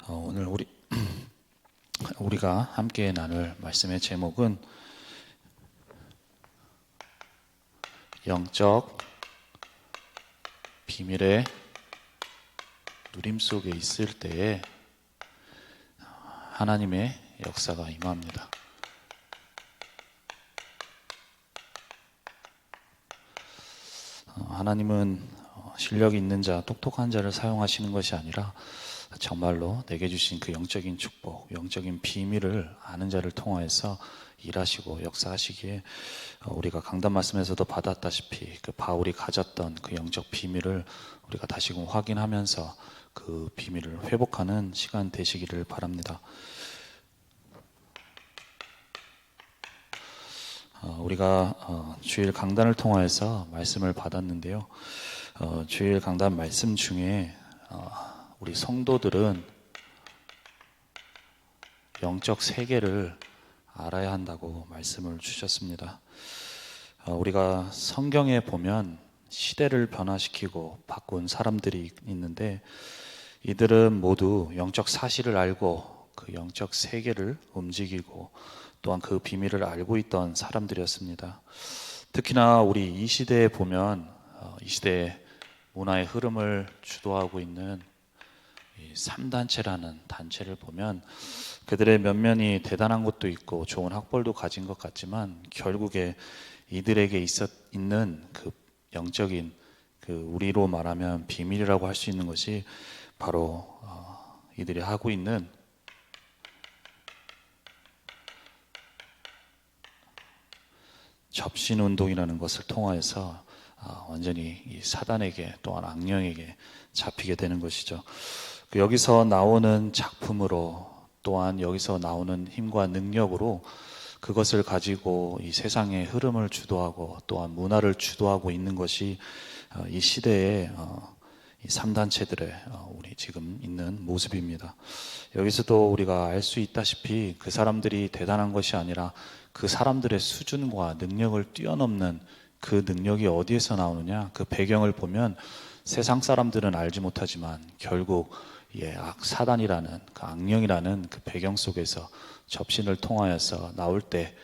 오늘 우리가 함께 나눌 말씀의 제목은 영적 비밀의 누림 속에 있을 때에 하나님의 역사가 임합니다. 하나님은 실력이 있는 자, 똑똑한 자를 사용하시는 것이 아니라 정말로 내게 주신 그 영적인 축복, 영적인 비밀을 아는 자를 통하여서 일하시고 역사하시기에 우리가 강단 말씀에서도 받았다시피 그 바울이 가졌던 그 영적 비밀을 우리가 다시금 확인하면서 그 비밀을 회복하는 시간 되시기를 바랍니다. 우리가 주일 강단을 통하여서 말씀을 받았는데요. 주일 강단 말씀 중에 우리 성도들은 영적 세계를 알아야 한다고 말씀을 주셨습니다. 우리가 성경에 보면 시대를 변화시키고 바꾼 사람들이 있는데 이들은 모두 영적 사실을 알고 그 영적 세계를 움직이고 또한 그 비밀을 알고 있던 사람들이었습니다. 특히나 우리 이 시대에 보면 이 시대의 문화의 흐름을 주도하고 있는 3단체라는 단체를 보면 그들의 면면이 대단한 것도 있고 좋은 학벌도 가진 것 같지만 결국에 이들에게 있는 그 영적인 그 우리로 말하면 비밀이라고 할 수 있는 것이 바로 이들이 하고 있는 접신운동이라는 것을 통하여서 완전히 이 사단에게 또한 악령에게 잡히게 되는 것이죠. 여기서 나오는 작품으로 또한 여기서 나오는 힘과 능력으로 그것을 가지고 이 세상의 흐름을 주도하고 또한 문화를 주도하고 있는 것이 이 시대의 이 3단체들의 우리 지금 있는 모습입니다. 여기서도 우리가 알 수 있다시피 그 사람들이 대단한 것이 아니라 그 사람들의 수준과 능력을 뛰어넘는 그 능력이 어디에서 나오느냐, 그 배경을 보면 세상 사람들은 알지 못하지만 결국 사단이라는 그 악령이라는 그 배경 속에서 접신을 통하여서 나올 때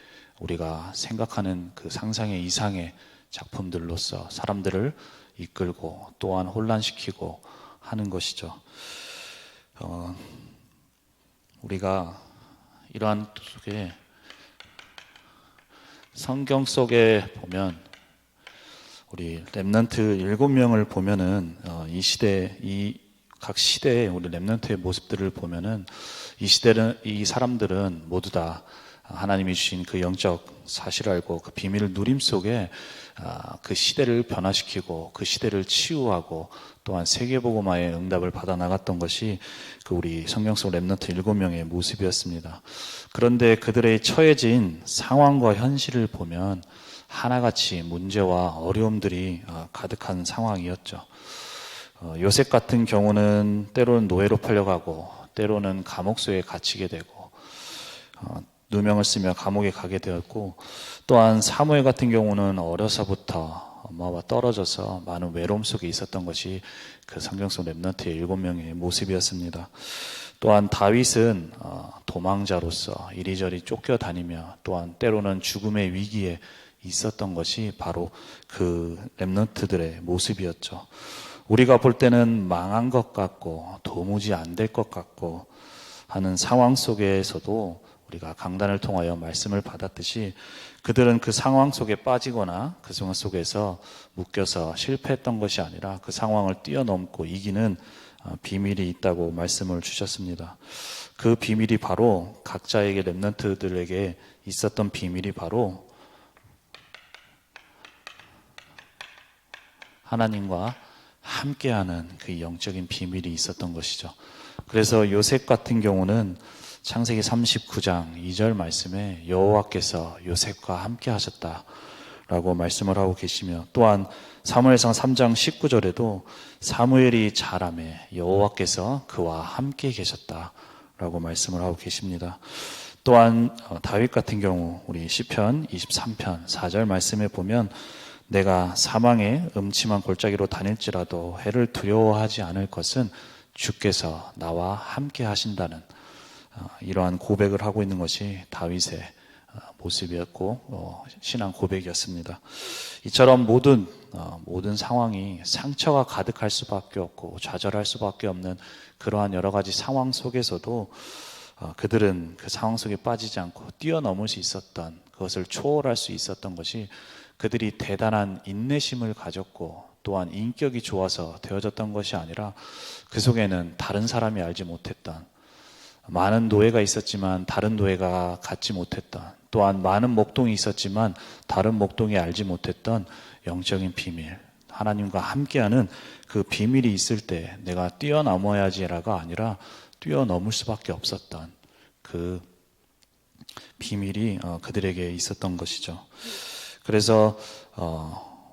우리가 생각하는 그 상상의 이상의 작품들로서 사람들을 이끌고 또한 혼란시키고 하는 것이죠. 우리가 이러한 속에 성경 속에 보면 우리 렘넌트 7명을 보면은 각 시대의 우리 렘넌트의 모습들을 보면은 이 사람들은 모두 다 하나님이 주신 그 영적 사실을 알고 그 비밀을 누림 속에 그 시대를 변화시키고 그 시대를 치유하고 또한 세계복음화의 응답을 받아 나갔던 것이 그 우리 성경 속 렘넌트 7명의 모습이었습니다. 그런데 그들의 처해진 상황과 현실을 보면 하나같이 문제와 어려움들이 가득한 상황이었죠. 요셉 같은 경우는 때로는 노예로 팔려가고 때로는 감옥소에 갇히게 되고 누명을 쓰며 감옥에 가게 되었고 또한 사무엘 같은 경우는 어려서부터 엄마와 떨어져서 많은 외로움 속에 있었던 것이 그 성경 속 렘넌트의 7명의 모습이었습니다. 또한 다윗은 도망자로서 이리저리 쫓겨다니며 또한 때로는 죽음의 위기에 있었던 것이 바로 그 렘넌트들의 모습이었죠. 우리가 볼 때는 망한 것 같고 도무지 안 될 것 같고 하는 상황 속에서도 우리가 강단을 통하여 말씀을 받았듯이 그들은 그 상황 속에 빠지거나 그 상황 속에서 묶여서 실패했던 것이 아니라 그 상황을 뛰어넘고 이기는 비밀이 있다고 말씀을 주셨습니다. 그 비밀이 바로 각자에게 렘넌트들에게 있었던 비밀이 바로 하나님과 함께하는 그 영적인 비밀이 있었던 것이죠. 그래서 요셉 같은 경우는 창세기 39장 2절 말씀에 여호와께서 요셉과 함께 하셨다라고 말씀을 하고 계시며 또한 사무엘상 3장 19절에도 사무엘이 자라매 여호와께서 그와 함께 계셨다라고 말씀을 하고 계십니다. 또한 다윗 같은 경우 우리 시편 23편 4절 말씀에 보면 내가 사망의 음침한 골짜기로 다닐지라도 해를 두려워하지 않을 것은 주께서 나와 함께 하신다는 이러한 고백을 하고 있는 것이 다윗의 모습이었고 신앙 고백이었습니다. 이처럼 모든 상황이 상처가 가득할 수밖에 없고 좌절할 수밖에 없는 그러한 여러 가지 상황 속에서도 그들은 그 상황 속에 빠지지 않고 뛰어넘을 수 있었던, 그것을 초월할 수 있었던 것이 그들이 대단한 인내심을 가졌고 또한 인격이 좋아서 되어졌던 것이 아니라 그 속에는 다른 사람이 알지 못했던, 많은 노예가 있었지만 다른 노예가 갖지 못했던, 또한 많은 목동이 있었지만 다른 목동이 알지 못했던 영적인 비밀, 하나님과 함께하는 그 비밀이 있을 때 내가 뛰어넘어야지라가 아니라 뛰어넘을 수밖에 없었던 그 비밀이 그들에게 있었던 것이죠. 그래서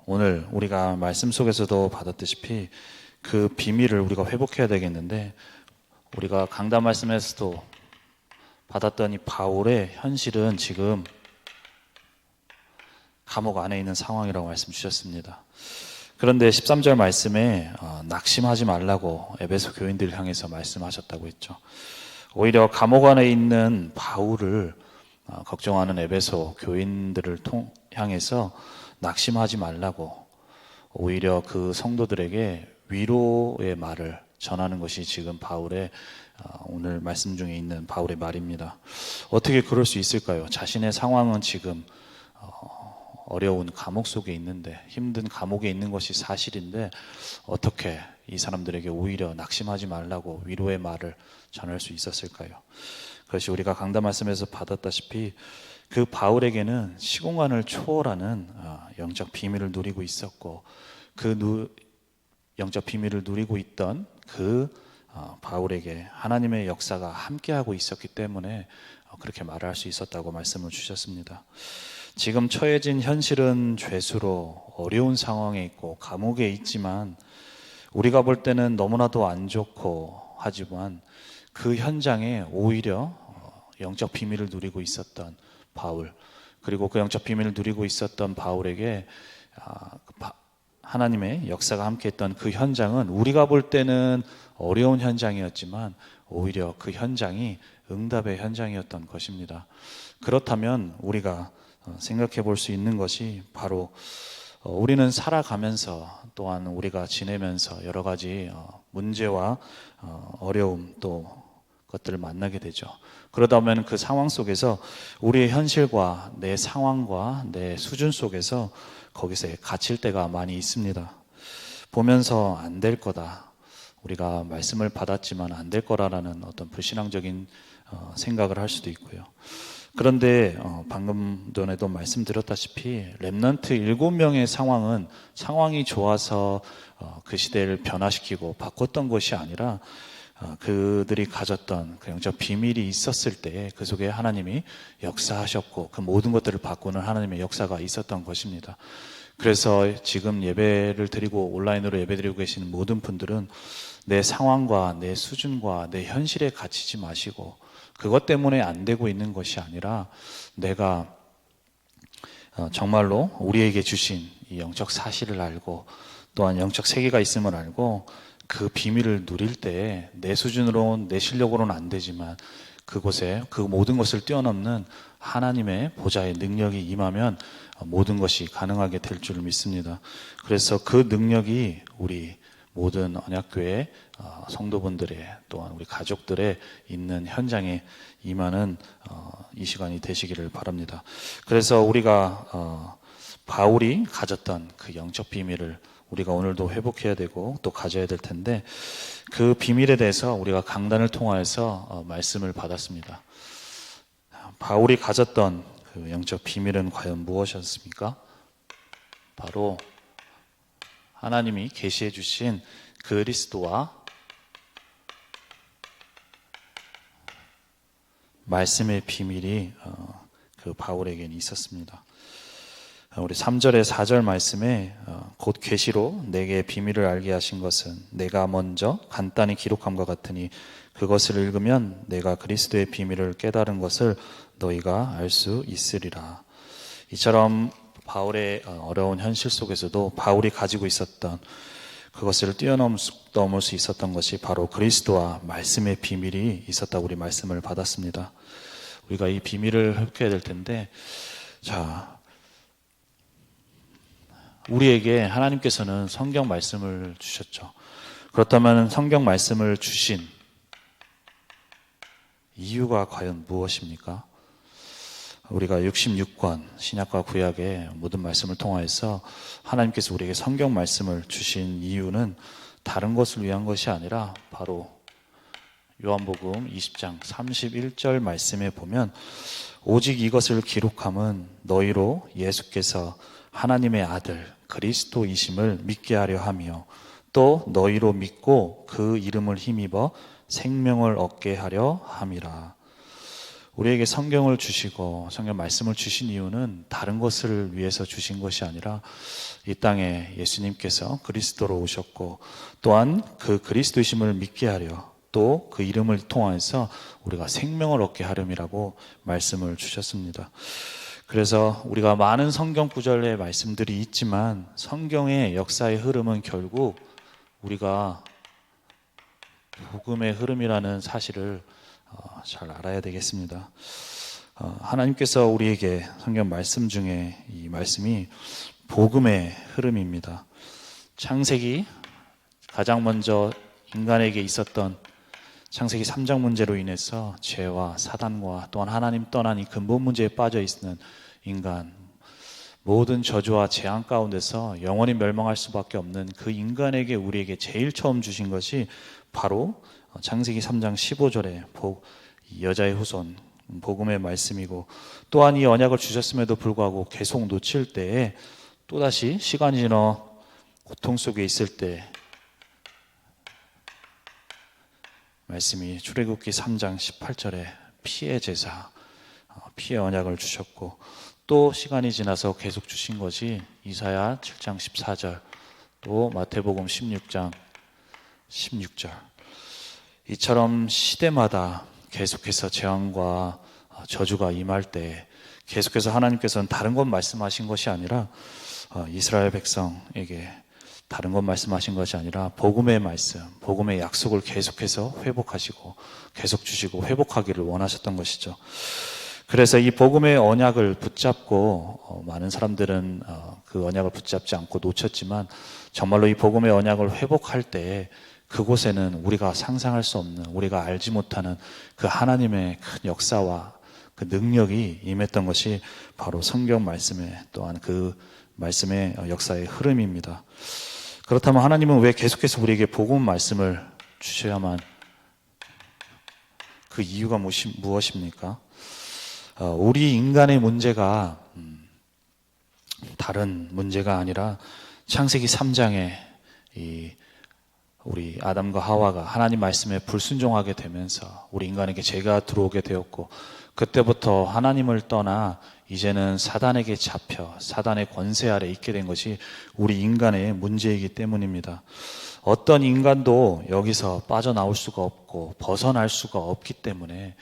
오늘 우리가 말씀 속에서도 받았다시피 그 비밀을 우리가 회복해야 되겠는데, 우리가 강단 말씀에서도 받았던 이 바울의 현실은 지금 감옥 안에 있는 상황이라고 말씀 주셨습니다. 그런데 13절 말씀에 낙심하지 말라고 에베소 교인들을 향해서 말씀하셨다고 했죠. 오히려 감옥 안에 있는 바울을 걱정하는 에베소 교인들을 향해서 낙심하지 말라고 오히려 그 성도들에게 위로의 말을 전하는 것이 지금 바울의 오늘 말씀 중에 있는 바울의 말입니다. 어떻게 그럴 수 있을까요? 자신의 상황은 지금 어려운 감옥 속에 있는데, 힘든 감옥에 있는 것이 사실인데 어떻게 이 사람들에게 오히려 낙심하지 말라고 위로의 말을 전할 수 있었을까요? 그것이 우리가 강단 말씀에서 받았다시피 그 바울에게는 시공간을 초월하는 영적 비밀을 누리고 있었고, 그 영적 비밀을 누리고 있던 그 바울에게 하나님의 역사가 함께하고 있었기 때문에 그렇게 말할 수 있었다고 말씀을 주셨습니다. 지금 처해진 현실은 죄수로 어려운 상황에 있고 감옥에 있지만, 우리가 볼 때는 너무나도 안 좋고 하지만 그 현장에 오히려 영적 비밀을 누리고 있었던 바울, 그리고 그 영적 비밀을 누리고 있었던 바울에게 하나님의 역사가 함께했던 그 현장은 우리가 볼 때는 어려운 현장이었지만 오히려 그 현장이 응답의 현장이었던 것입니다. 그렇다면 우리가 생각해 볼 수 있는 것이 바로 우리는 살아가면서 또한 우리가 지내면서 여러 가지 문제와 어려움 또 것들을 만나게 되죠. 그러다 보면 그 상황 속에서 우리의 현실과 내 상황과 내 수준 속에서 거기서 갇힐 때가 많이 있습니다. 보면서 안 될 거다, 우리가 말씀을 받았지만 안 될 거라는 어떤 불신앙적인 생각을 할 수도 있고요. 그런데 방금 전에도 말씀드렸다시피 렘넌트 7명의 상황이 좋아서 그 시대를 변화시키고 바꿨던 것이 아니라 그들이 가졌던 그 영적 비밀이 있었을 때 그 속에 하나님이 역사하셨고 그 모든 것들을 바꾸는 하나님의 역사가 있었던 것입니다. 그래서 지금 예배를 드리고 온라인으로 예배드리고 계시는 모든 분들은 내 상황과 내 수준과 내 현실에 갇히지 마시고, 그것 때문에 안 되고 있는 것이 아니라 내가 정말로 우리에게 주신 이 영적 사실을 알고 또한 영적 세계가 있음을 알고 그 비밀을 누릴 때 내 수준으로는, 내 실력으로는 안 되지만 그곳에 그 모든 것을 뛰어넘는 하나님의 보좌의 능력이 임하면 모든 것이 가능하게 될 줄 믿습니다. 그래서 그 능력이 우리 모든 언약교회 성도분들의 또한 우리 가족들의 있는 현장에 임하는 이 시간이 되시기를 바랍니다. 그래서 우리가 바울이 가졌던 그 영적 비밀을 우리가 오늘도 회복해야 되고 또 가져야 될 텐데, 그 비밀에 대해서 우리가 강단을 통하여서 말씀을 받았습니다. 바울이 가졌던 그 영적 비밀은 과연 무엇이었습니까? 바로 하나님이 계시해 주신 그리스도와 말씀의 비밀이 그 바울에게는 있었습니다. 우리 3절에 4절 말씀에 곧 계시로 내게 비밀을 알게 하신 것은 내가 먼저 간단히 기록함과 같으니 그것을 읽으면 내가 그리스도의 비밀을 깨달은 것을 너희가 알 수 있으리라. 이처럼 바울의 어려운 현실 속에서도 바울이 가지고 있었던 그것을 뛰어넘을 수 있었던 것이 바로 그리스도와 말씀의 비밀이 있었다고 우리 말씀을 받았습니다. 우리가 이 비밀을 회복해야 될 텐데, 자, 우리에게 하나님께서는 성경 말씀을 주셨죠. 그렇다면 성경 말씀을 주신 이유가 과연 무엇입니까? 우리가 66권 신약과 구약의 모든 말씀을 통하여서 하나님께서 우리에게 성경 말씀을 주신 이유는 다른 것을 위한 것이 아니라 바로 요한복음 20장 31절 말씀에 보면 오직 이것을 기록함은 너희로 예수께서 하나님의 아들 그리스도이심을 믿게 하려 하며 또 너희로 믿고 그 이름을 힘입어 생명을 얻게 하려 함이라. 우리에게 성경을 주시고 성경 말씀을 주신 이유는 다른 것을 위해서 주신 것이 아니라 이 땅에 예수님께서 그리스도로 오셨고 또한 그 그리스도이심을 믿게 하려 또 그 이름을 통해서 우리가 생명을 얻게 하렴이라고 말씀을 주셨습니다. 그래서 우리가 많은 성경 구절의 말씀들이 있지만 성경의 역사의 흐름은 결국 우리가 복음의 흐름이라는 사실을 잘 알아야 되겠습니다. 하나님께서 우리에게 성경 말씀 중에 이 말씀이 복음의 흐름입니다. 창세기 가장 먼저 인간에게 있었던 창세기 3장 문제로 인해서 죄와 사단과 또한 하나님 떠난 이 근본 문제에 빠져 있는 인간, 모든 저주와 재앙 가운데서 영원히 멸망할 수밖에 없는 그 인간에게 우리에게 제일 처음 주신 것이 바로 창세기 3장 15절에 여자의 후손 복음의 말씀이고 또한 이 언약을 주셨음에도 불구하고 계속 놓칠 때에 또다시 시간이 지나 고통 속에 있을 때 말씀이 출애굽기 3장 18절에 피의 제사, 피의 언약을 주셨고 또 시간이 지나서 계속 주신 것이 이사야 7장 14절 또 마태복음 16장 16절 이처럼 시대마다 계속해서 재앙과 저주가 임할 때 계속해서 하나님께서는 다른 것 말씀하신 것이 아니라 이스라엘 백성에게 다른 것 말씀하신 것이 아니라 복음의 말씀, 복음의 약속을 계속해서 회복하시고 계속 주시고 회복하기를 원하셨던 것이죠. 그래서 이 복음의 언약을 붙잡고 많은 사람들은 그 언약을 붙잡지 않고 놓쳤지만 정말로 이 복음의 언약을 회복할 때 그곳에는 우리가 상상할 수 없는 우리가 알지 못하는 그 하나님의 큰 역사와 그 능력이 임했던 것이 바로 성경 말씀의 또한 그 말씀의 역사의 흐름입니다. 그렇다면 하나님은 왜 계속해서 우리에게 복음 말씀을 주셔야만 그 이유가 무엇입니까? 우리 인간의 문제가 다른 문제가 아니라 창세기 3장에 우리 아담과 하와가 하나님 말씀에 불순종하게 되면서 우리 인간에게 죄가 들어오게 되었고 그때부터 하나님을 떠나 이제는 사단에게 잡혀 사단의 권세 아래 있게 된 것이 우리 인간의 문제이기 때문입니다. 어떤 인간도 여기서 빠져나올 수가 없고 벗어날 수가 없기 때문에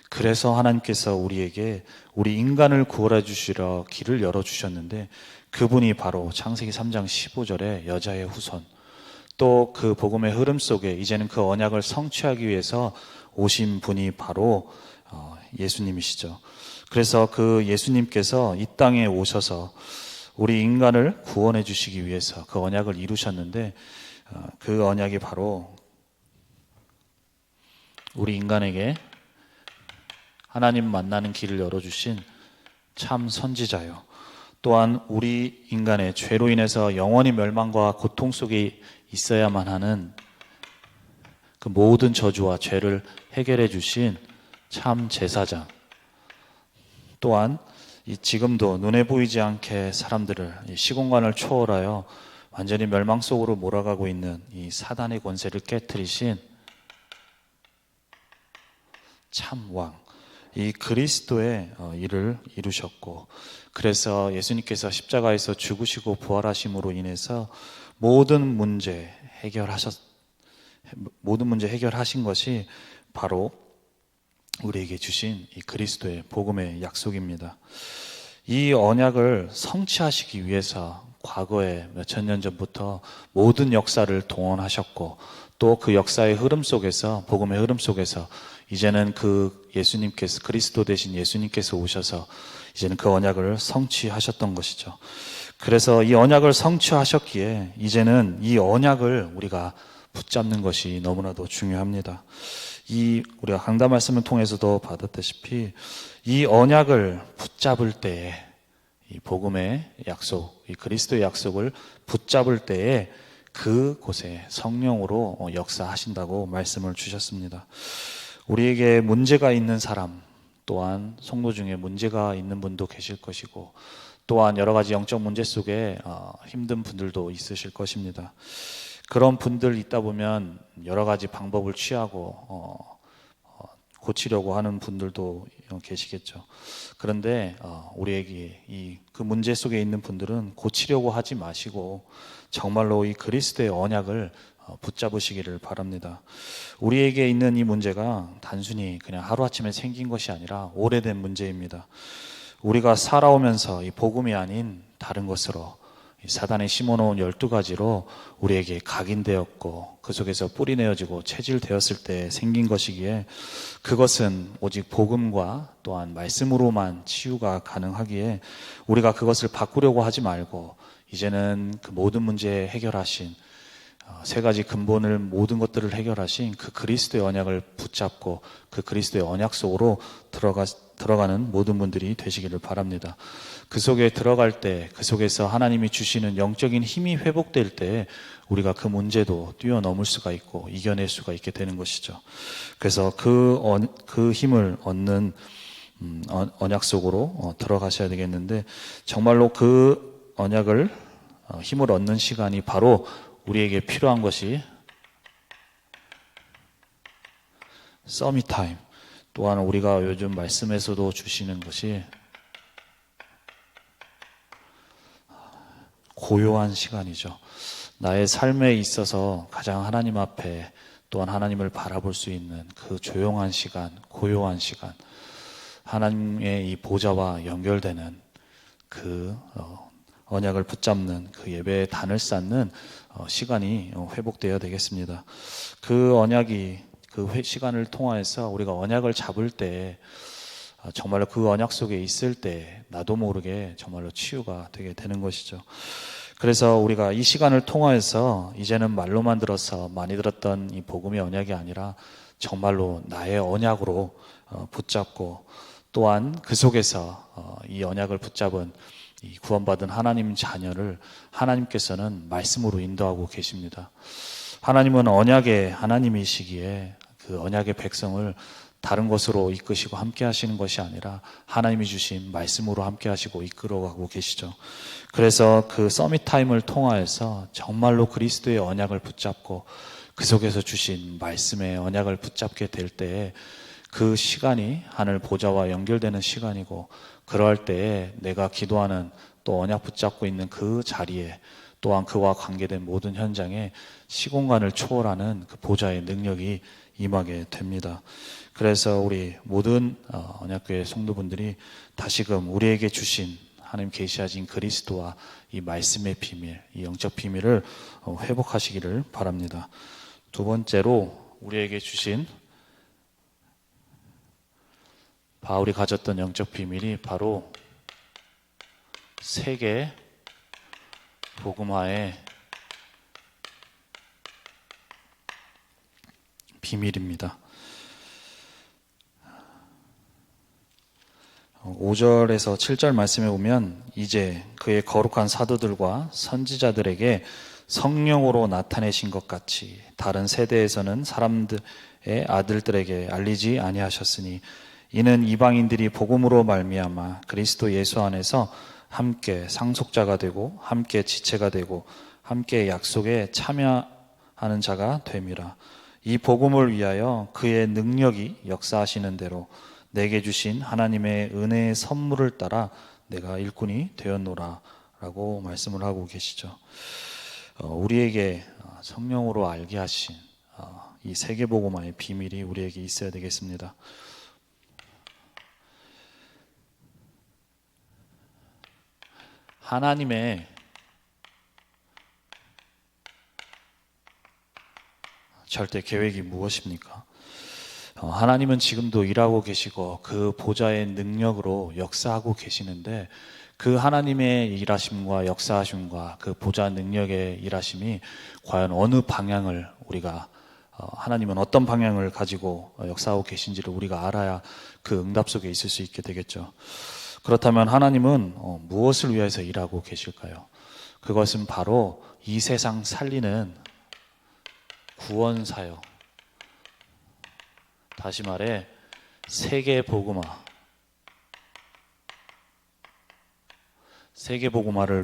그래서 하나님께서 우리에게 우리 인간을 구원해 주시러 길을 열어주셨는데 그분이 바로 창세기 3장 15절에 여자의 후손 또 그 복음의 흐름 속에 이제는 그 언약을 성취하기 위해서 오신 분이 바로 예수님이시죠. 그래서 그 예수님께서 이 땅에 오셔서 우리 인간을 구원해 주시기 위해서 그 언약을 이루셨는데 그 언약이 바로 우리 인간에게 하나님 만나는 길을 열어주신 참 선지자요. 또한 우리 인간의 죄로 인해서 영원히 멸망과 고통 속에 있어야만 하는 그 모든 저주와 죄를 해결해 주신 참 제사장. 또한 지금도 눈에 보이지 않게 사람들을 시공간을 초월하여 완전히 멸망 속으로 몰아가고 있는 이 사단의 권세를 깨트리신 참 왕. 이 그리스도의 일을 이루셨고 그래서 예수님께서 십자가에서 죽으시고 부활하심으로 인해서 모든 문제 해결하신 것이 바로 우리에게 주신 이 그리스도의 복음의 약속입니다. 이 언약을 성취하시기 위해서 과거에 몇천 년 전부터 모든 역사를 동원하셨고 또 그 역사의 흐름 속에서 복음의 흐름 속에서 이제는 그 예수님께서 그리스도 되신 예수님께서 오셔서 이제는 그 언약을 성취하셨던 것이죠. 그래서 이 언약을 성취하셨기에 이제는 이 언약을 우리가 붙잡는 것이 너무나도 중요합니다. 우리가 강단 말씀을 통해서도 받았다시피 이 언약을 붙잡을 때에 이 복음의 약속, 이 그리스도의 약속을 붙잡을 때에 그곳에 성령으로 역사하신다고 말씀을 주셨습니다. 우리에게 문제가 있는 사람 또한 성도 중에 문제가 있는 분도 계실 것이고 또한 여러 가지 영적 문제 속에 힘든 분들도 있으실 것입니다. 그런 분들 있다 보면 여러 가지 방법을 취하고 고치려고 하는 분들도 계시겠죠. 그런데 우리에게 그 문제 속에 있는 분들은 고치려고 하지 마시고 정말로 이 그리스도의 언약을 붙잡으시기를 바랍니다. 우리에게 있는 이 문제가 단순히 그냥 하루아침에 생긴 것이 아니라 오래된 문제입니다. 우리가 살아오면서 이 복음이 아닌 다른 것으로 사단이 심어놓은 12가지로 우리에게 각인되었고 그 속에서 뿌리내어지고 체질되었을 때 생긴 것이기에 그것은 오직 복음과 또한 말씀으로만 치유가 가능하기에 우리가 그것을 바꾸려고 하지 말고 이제는 그 모든 문제 해결하신 세 가지 근본을 모든 것들을 해결하신 그 그리스도의 언약을 붙잡고 그 그리스도의 언약 속으로 들어가는 모든 분들이 되시기를 바랍니다. 그 속에 들어갈 때 그 속에서 하나님이 주시는 영적인 힘이 회복될 때 우리가 그 문제도 뛰어넘을 수가 있고 이겨낼 수가 있게 되는 것이죠. 그래서 그 힘을 얻는 언약 속으로 들어가셔야 되겠는데 정말로 그 언약을 힘을 얻는 시간이 바로 우리에게 필요한 것이 서밋 타임, 또한 우리가 요즘 말씀에서도 주시는 것이 고요한 시간이죠. 나의 삶에 있어서 가장 하나님 앞에 또한 하나님을 바라볼 수 있는 그 조용한 시간, 고요한 시간, 하나님의 이 보좌와 연결되는 그 언약을 붙잡는 그 예배의 단을 쌓는 시간이 회복되어야 되겠습니다. 그 언약이 그 시간을 통하여서 우리가 언약을 잡을 때 정말로 그 언약 속에 있을 때 나도 모르게 정말로 치유가 되게 되는 것이죠. 그래서 우리가 이 시간을 통하여서 이제는 말로만 들어서 많이 들었던 이 복음의 언약이 아니라 정말로 나의 언약으로 붙잡고 또한 그 속에서 이 언약을 붙잡은 이 구원받은 하나님 자녀를 하나님께서는 말씀으로 인도하고 계십니다. 하나님은 언약의 하나님이시기에 그 언약의 백성을 다른 것으로 이끄시고 함께 하시는 것이 아니라 하나님이 주신 말씀으로 함께 하시고 이끌어가고 계시죠. 그래서 그 서밋 타임을 통하여서 정말로 그리스도의 언약을 붙잡고 그 속에서 주신 말씀의 언약을 붙잡게 될 때에 그 시간이 하늘 보좌와 연결되는 시간이고 그럴 때에 내가 기도하는 또 언약 붙잡고 있는 그 자리에 또한 그와 관계된 모든 현장에 시공간을 초월하는 그 보좌의 능력이 임하게 됩니다. 그래서 우리 모든 언약교회 성도분들이 다시금 우리에게 주신 하나님 계시하신 그리스도와 이 말씀의 비밀, 이 영적 비밀을 회복하시기를 바랍니다. 두 번째로 우리에게 주신 바울이 가졌던 영적 비밀이 바로 세계 복음화의 비밀입니다. 5절에서 7절 말씀에 보면 이제 그의 거룩한 사도들과 선지자들에게 성령으로 나타내신 것 같이 다른 세대에서는 사람들의 아들들에게 알리지 아니하셨으니 이는 이방인들이 복음으로 말미암아 그리스도 예수 안에서 함께 상속자가 되고 함께 지체가 되고 함께 약속에 참여하는 자가 됨이라. 이 복음을 위하여 그의 능력이 역사하시는 대로 내게 주신 하나님의 은혜의 선물을 따라 내가 일꾼이 되었노라 라고 말씀을 하고 계시죠. 우리에게 성령으로 알게 하신 이 세계복음화의 비밀이 우리에게 있어야 되겠습니다. 하나님의 절대 계획이 무엇입니까? 하나님은 지금도 일하고 계시고 그 보좌의 능력으로 역사하고 계시는데, 그 하나님의 일하심과 역사하심과 그 보좌 능력의 일하심이 과연 어느 방향을 우리가 하나님은 어떤 방향을 가지고 역사하고 계신지를 우리가 알아야 그 응답 속에 있을 수 있게 되겠죠. 그렇다면 하나님은 무엇을 위해서 일하고 계실까요? 그것은 바로 이 세상 살리는 구원 사역, 다시 말해 세계 복음화를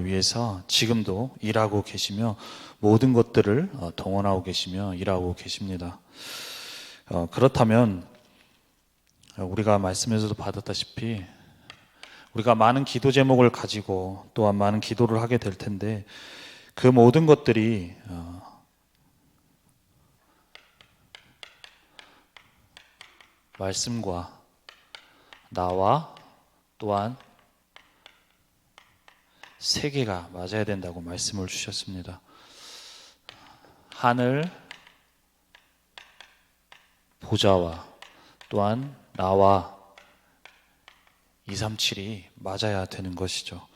위해서 지금도 일하고 계시며 모든 것들을 동원하고 계시며 일하고 계십니다. 그렇다면 우리가 말씀에서도 받았다시피 우리가 많은 기도 제목을 가지고 또한 많은 기도를 하게 될 텐데, 그 모든 것들이 말씀과 나와 또한 세계가 맞아야 된다고 말씀을 주셨습니다. 하늘 보좌와 또한 나와 237이 맞아야 되는 것이죠.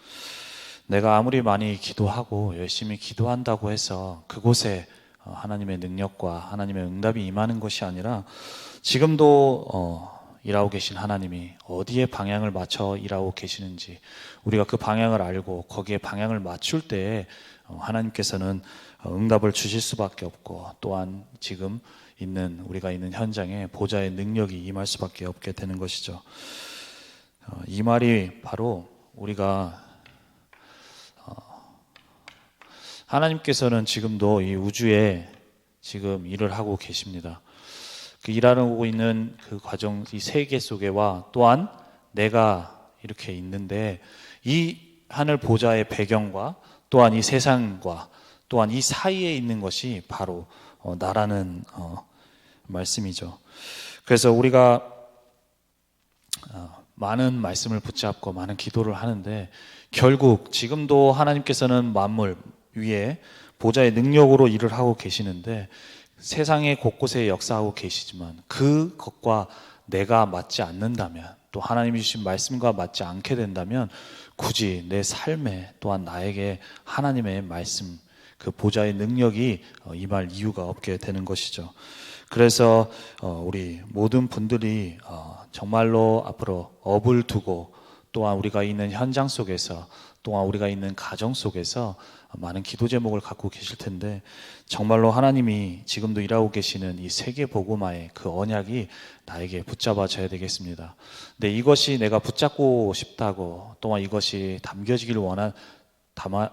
내가 아무리 많이 기도하고 열심히 기도한다고 해서 그곳에 하나님의 능력과 하나님의 응답이 임하는 것이 아니라, 지금도 일하고 계신 하나님이 어디에 방향을 맞춰 일하고 계시는지 우리가 그 방향을 알고 거기에 방향을 맞출 때에 하나님께서는 응답을 주실 수밖에 없고, 또한 지금 우리가 있는 현장에 보좌의 능력이 임할 수밖에 없게 되는 것이죠. 이 말이 바로 우리가 하나님께서는 지금도 이 우주에 지금 일을 하고 계십니다. 그 일하고 있는 그 과정, 이 세계 속에와 또한 내가 이렇게 있는데, 이 하늘 보좌의 배경과 또한 이 세상과 또한 이 사이에 있는 것이 바로 나라는 말씀이죠. 그래서 우리가 많은 말씀을 붙잡고 많은 기도를 하는데, 결국 지금도 하나님께서는 만물 위에 보좌의 능력으로 일을 하고 계시는데, 세상의 곳곳에 역사하고 계시지만 그것과 내가 맞지 않는다면, 또 하나님이 주신 말씀과 맞지 않게 된다면 굳이 내 삶에 또한 나에게 하나님의 말씀, 그 보좌의 능력이 임할 이유가 없게 되는 것이죠. 그래서 우리 모든 분들이 정말로 앞으로 업을 두고, 또한 우리가 있는 현장 속에서, 또한 우리가 있는 가정 속에서 많은 기도 제목을 갖고 계실 텐데, 정말로 하나님이 지금도 일하고 계시는 이 세계 복음화의 그 언약이 나에게 붙잡아져야 되겠습니다. 근데 이것이 내가 붙잡고 싶다고, 또한 이것이 담겨지길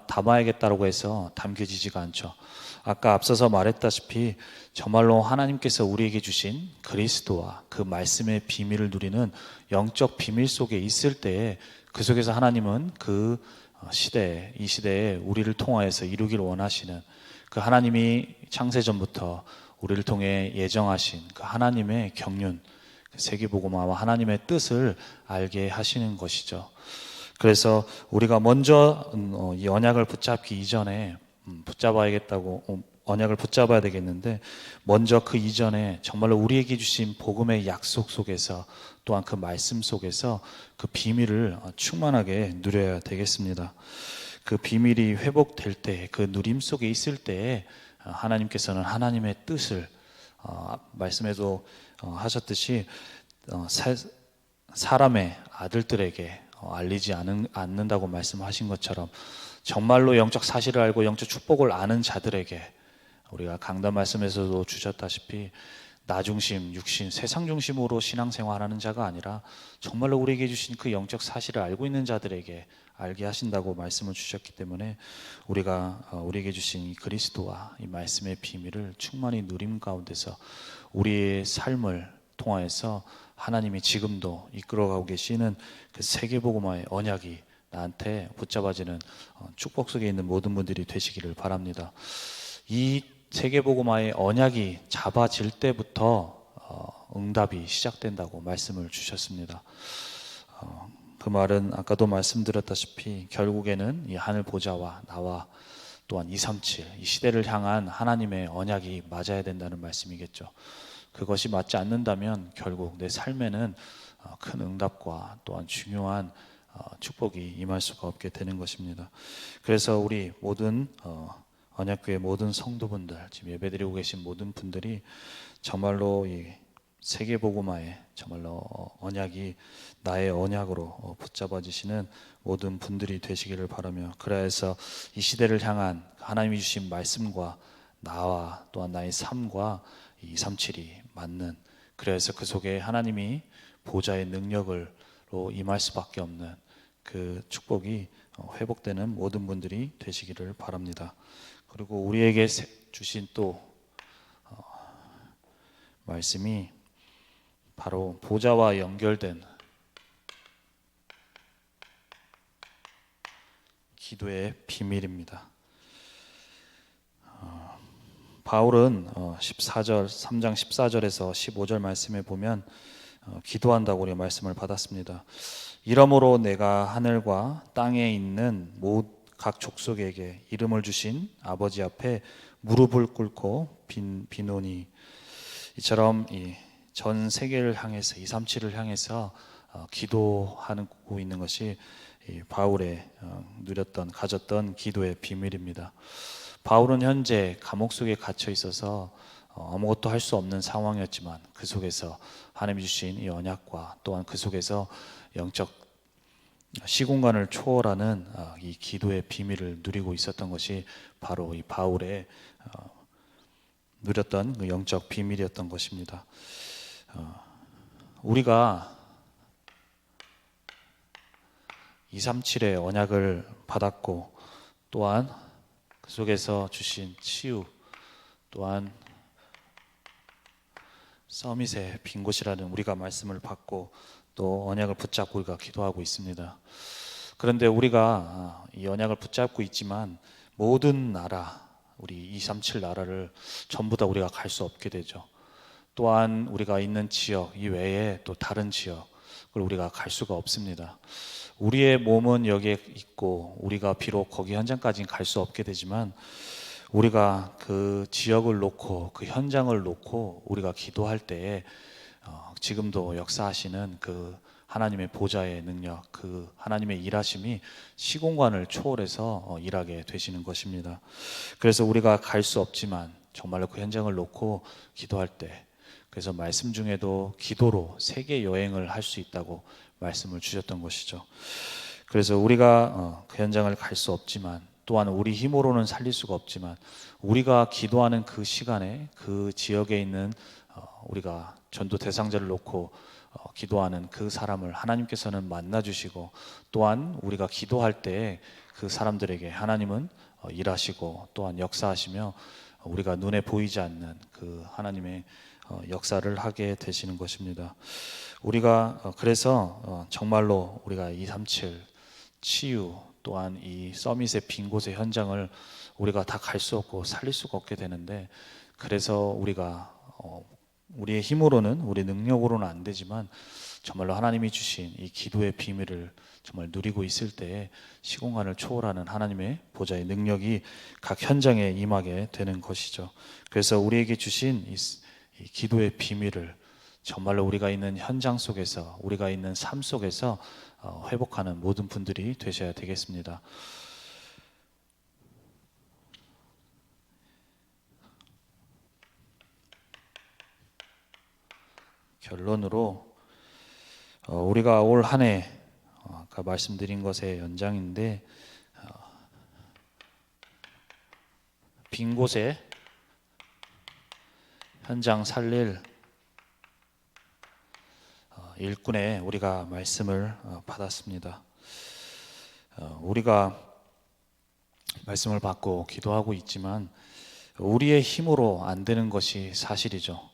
담아야겠다고 해서 담겨지지가 않죠. 아까 앞서서 말했다시피 정말로 하나님께서 우리에게 주신 그리스도와 그 말씀의 비밀을 누리는 영적 비밀 속에 있을 때에, 그 속에서 하나님은 그 시대에, 이 시대에 우리를 통하여서 이루길 원하시는, 그 하나님이 창세전부터 우리를 통해 예정하신 그 하나님의 경륜, 그 세계복음화와 하나님의 뜻을 알게 하시는 것이죠. 그래서 우리가 먼저 이 언약을 붙잡기 이전에 언약을 붙잡아야 되겠는데, 먼저 그 이전에 정말로 우리에게 주신 복음의 약속 속에서, 또한 그 말씀 속에서 그 비밀을 충만하게 누려야 되겠습니다. 그 비밀이 회복될 때, 그 누림 속에 있을 때에 하나님께서는 하나님의 뜻을 말씀에도 하셨듯이 사람의 아들들에게 알리지 않는다고 말씀하신 것처럼, 정말로 영적 사실을 알고 영적 축복을 아는 자들에게, 우리가 강단 말씀에서도 주셨다시피 나 중심, 육신, 세상 중심으로 신앙생활하는 자가 아니라 정말로 우리에게 주신 그 영적 사실을 알고 있는 자들에게 알게 하신다고 말씀을 주셨기 때문에, 우리에게 주신 이 그리스도와 이 말씀의 비밀을 충만히 누림 가운데서 우리의 삶을 통하여서 하나님이 지금도 이끌어가고 계시는 그 세계복음화의 언약이 나한테 붙잡아지는 축복 속에 있는 모든 분들이 되시기를 바랍니다. 이 세계복음화의 언약이 잡아질 때부터 응답이 시작된다고 말씀을 주셨습니다. 그 말은 아까도 말씀드렸다시피 결국에는 이 하늘 보좌와 나와 또한 237, 이 시대를 향한 하나님의 언약이 맞아야 된다는 말씀이겠죠. 그것이 맞지 않는다면 결국 내 삶에는 큰 응답과 또한 중요한 축복이 임할 수가 없게 되는 것입니다. 그래서 우리 모든 언약교회 모든 성도분들, 지금 예배드리고 계신 모든 분들이 정말로 이 세계복음화에 정말로 언약이 나의 언약으로 붙잡아지시는 모든 분들이 되시기를 바라며, 그래서 이 시대를 향한 하나님이 주신 말씀과 나와 또한 나의 삶과 237이 맞는, 그래서 그 속에 하나님이 보좌의 능력으로 임할 수밖에 없는 그 축복이 회복되는 모든 분들이 되시기를 바랍니다. 그리고 우리에게 주신 또 말씀이 바로 보좌와 연결된 기도의 비밀입니다. 바울은 14절, 3장 14절에서 15절 말씀에 보면 기도한다고 우리 말씀을 받았습니다. 이러므로 내가 하늘과 땅에 있는 각 족속에게 이름을 주신 아버지 앞에 무릎을 꿇고 비노니, 이처럼 전 세계를 향해서 237을 향해서 기도하고 있는 것이 바울의 가졌던 기도의 비밀입니다. 바울은 현재 감옥 속에 갇혀 있어서 아무것도 할 수 없는 상황이었지만 그 속에서 하나님이 주신 이 언약과 또한 그 속에서 영적 시공간을 초월하는 이 기도의 비밀을 누리고 있었던 것이 바로 이 바울의 누렸던 그 영적 비밀이었던 것입니다. 우리가 237의 언약을 받았고 또한 그 속에서 주신 치유, 또한 서밋의 빈 곳이라는 우리가 말씀을 받고 또 언약을 붙잡고 우리가 기도하고 있습니다. 그런데 우리가 이 언약을 붙잡고 있지만 모든 나라, 우리 237 나라를 전부 다 우리가 갈 수 없게 되죠. 또한 우리가 있는 지역 이외에 또 다른 지역을 우리가 갈 수가 없습니다. 우리의 몸은 여기에 있고 우리가 비록 거기 현장까지는 갈 수 없게 되지만 우리가 그 지역을 놓고 그 현장을 놓고 우리가 기도할 때에 지금도 역사하시는 그 하나님의 보좌의 능력, 그 하나님의 일하심이 시공간을 초월해서 일하게 되시는 것입니다. 그래서 우리가 갈 수 없지만 정말로 그 현장을 놓고 기도할 때, 그래서 말씀 중에도 기도로 세계 여행을 할 수 있다고 말씀을 주셨던 것이죠. 그래서 우리가 그 현장을 갈 수 없지만 또한 우리 힘으로는 살릴 수가 없지만 우리가 기도하는 그 시간에 그 지역에 있는 우리가 전도 대상자를 놓고 기도하는 그 사람을 하나님께서는 만나 주시고, 또한 우리가 기도할 때 그 사람들에게 하나님은 일하시고 또한 역사하시며 우리가 눈에 보이지 않는 그 하나님의 역사를 하게 되시는 것입니다. 우리가 그래서 정말로 우리가 237 치유 또한 이 서밋의 빈 곳의 현장을 우리가 다 갈 수 없고 살릴 수가 없게 되는데, 그래서 우리가 우리의 힘으로는 우리 능력으로는 안 되지만 정말로 하나님이 주신 이 기도의 비밀을 정말 누리고 있을 때에 시공간을 초월하는 하나님의 보좌의 능력이 각 현장에 임하게 되는 것이죠. 그래서 우리에게 주신 이 기도의 비밀을 정말로 우리가 있는 현장 속에서 우리가 있는 삶 속에서 회복하는 모든 분들이 되셔야 되겠습니다. 결론으로 우리가 올 한 해 아까 말씀드린 것의 연장인데 빈 곳에 현장 살릴 일꾼의 우리가 말씀을 받았습니다. 우리가 말씀을 받고 기도하고 있지만 우리의 힘으로 안 되는 것이 사실이죠.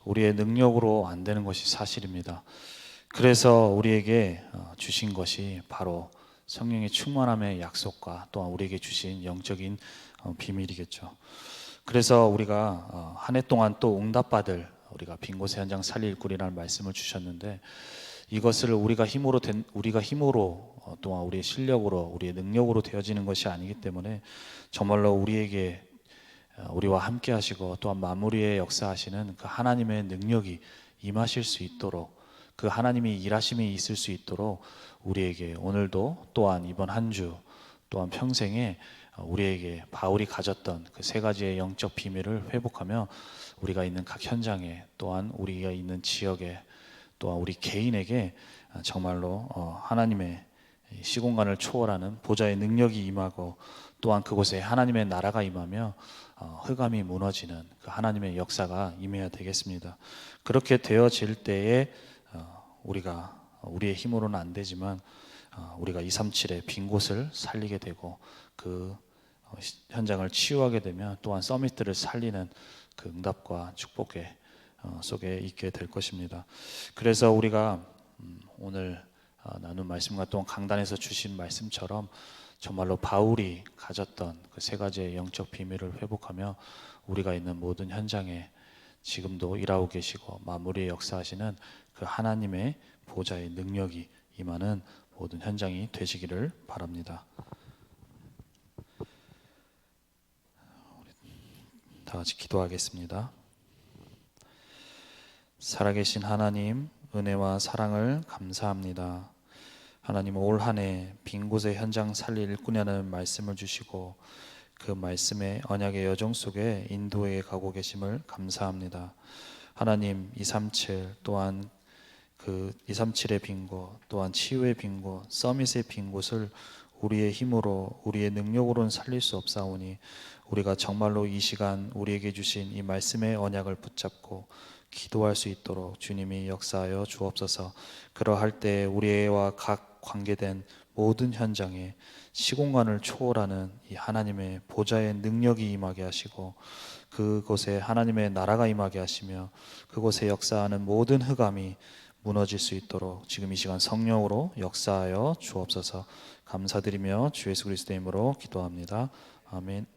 우리의 능력으로 안 되는 것이 사실입니다. 그래서 우리에게 주신 것이 바로 성령의 충만함의 약속과 또한 우리에게 주신 영적인 비밀이겠죠. 그래서 우리가 한 해 동안 또 응답받을 우리가 빈 곳의 현장 살릴 꾼이라는 말씀을 주셨는데, 이것을 우리가 힘으로 또한 우리의 실력으로 우리의 능력으로 되어지는 것이 아니기 때문에 정말로 우리와 함께 하시고 또한 마무리에 역사하시는 그 하나님의 능력이 임하실 수 있도록, 그 하나님이 일하심이 있을 수 있도록 우리에게 오늘도 또한 이번 한 주 또한 평생에 우리에게 바울이 가졌던 그 세 가지의 영적 비밀을 회복하며 우리가 있는 각 현장에 또한 우리가 있는 지역에 또한 우리 개인에게 정말로 하나님의 시공간을 초월하는 보좌의 능력이 임하고 또한 그곳에 하나님의 나라가 임하며 흑암이 무너지는 그 하나님의 역사가 임해야 되겠습니다. 그렇게 되어질 때에 우리의 힘으로는 안 되지만 우리가 237의 빈 곳을 살리게 되고 그 현장을 치유하게 되면 또한 서밋들을 살리는 그 응답과 축복의 속에 있게 될 것입니다. 그래서 우리가 오늘 나눈 말씀과 또한 강단에서 주신 말씀처럼 정말로 바울이 가졌던 그 세 가지의 영적 비밀을 회복하며 우리가 있는 모든 현장에 지금도 일하고 계시고 마무리에 역사하시는 그 하나님의 보좌의 능력이 임하는 모든 현장이 되시기를 바랍니다. 다 같이 기도하겠습니다. 살아계신 하나님, 은혜와 사랑을 감사합니다. 하나님, 올 한 해 빈 곳의 현장 살릴 일꾼이라는 말씀을 주시고 그 말씀의 언약의 여정 속에 인도에 가고 계심을 감사합니다. 하나님, 237 또한 그 237의 빈 곳, 또한 치유의 빈 곳, 서밋의 빈 곳을 우리의 힘으로 우리의 능력으로는 살릴 수 없사오니 우리가 정말로 이 시간 우리에게 주신 이 말씀의 언약을 붙잡고 기도할 수 있도록 주님이 역사하여 주옵소서. 그러할 때 우리와 각 관계된 모든 현장에 시공간을 초월하는 이 하나님의 보좌의 능력이 임하게 하시고 그곳에 하나님의 나라가 임하게 하시며 그곳에 역사하는 모든 흑암이 무너질 수 있도록 지금 이 시간 성령으로 역사하여 주옵소서. 감사드리며 주 예수 그리스도의 이름으로 기도합니다. 아멘.